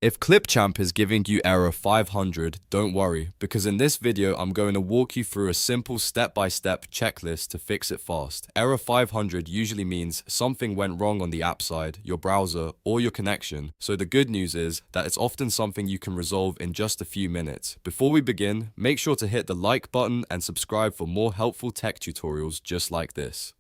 If Clipchamp is giving you error 500, don't worry, because in this video I'm going to walk you through a simple step-by-step checklist to fix it fast. Error 500 usually means something went wrong on the app side, your browser, or your connection, so the good news is that it's often something you can resolve in just a few minutes. Before we begin, make sure to hit the like button and subscribe for more helpful tech tutorials just like this.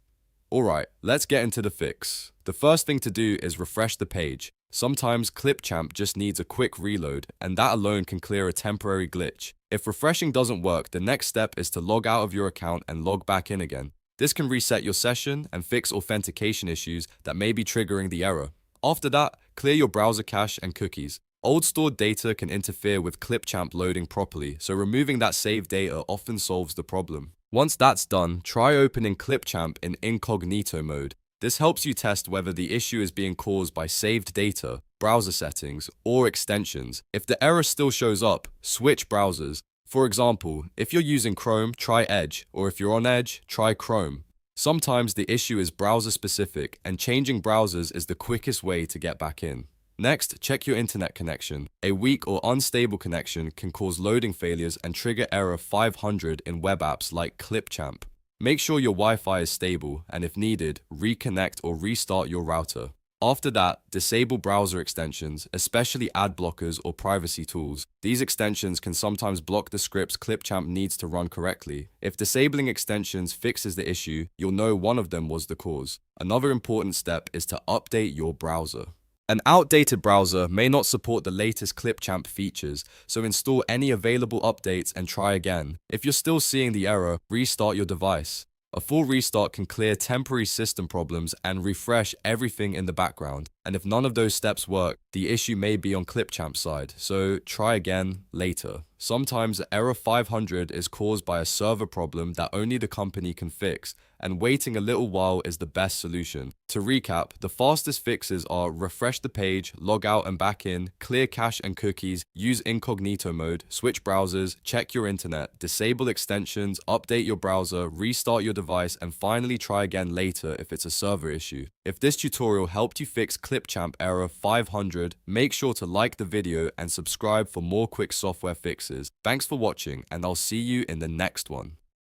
Alright, let's get into the fix. The first thing to do is refresh the page. Sometimes Clipchamp just needs a quick reload, and that alone can clear a temporary glitch. If refreshing doesn't work, the next step is to log out of your account and log back in again. This can reset your session and fix authentication issues that may be triggering the error. After that, clear your browser cache and cookies. Old stored data can interfere with Clipchamp loading properly, so removing that saved data often solves the problem. Once that's done, try opening Clipchamp in Incognito mode. This helps you test whether the issue is being caused by saved data, browser settings, or extensions. If the error still shows up, switch browsers. For example, if you're using Chrome, try Edge, or if you're on Edge, try Chrome. Sometimes the issue is browser specific, and changing browsers is the quickest way to get back in. Next, check your internet connection. A weak or unstable connection can cause loading failures and trigger error 500 in web apps like Clipchamp. Make sure your Wi-Fi is stable, and if needed, reconnect or restart your router. After that, disable browser extensions, especially ad blockers or privacy tools. These extensions can sometimes block the scripts Clipchamp needs to run correctly. If disabling extensions fixes the issue, you'll know one of them was the cause. Another important step is to update your browser. An outdated browser may not support the latest Clipchamp features, so install any available updates and try again. If you're still seeing the error, restart your device. A full restart can clear temporary system problems and refresh everything in the background. And if none of those steps work, the issue may be on Clipchamp's side, so try again later. Sometimes error 500 is caused by a server problem that only the company can fix, and waiting a little while is the best solution. To recap, the fastest fixes are refresh the page, log out and back in, clear cache and cookies, use incognito mode, switch browsers, check your internet, disable extensions, update your browser, restart your device, and finally try again later if it's a server issue. If this tutorial helped you fix Clipchamp error 500, make sure to like the video and subscribe for more quick software fixes. Thanks for watching, and I'll see you in the next one.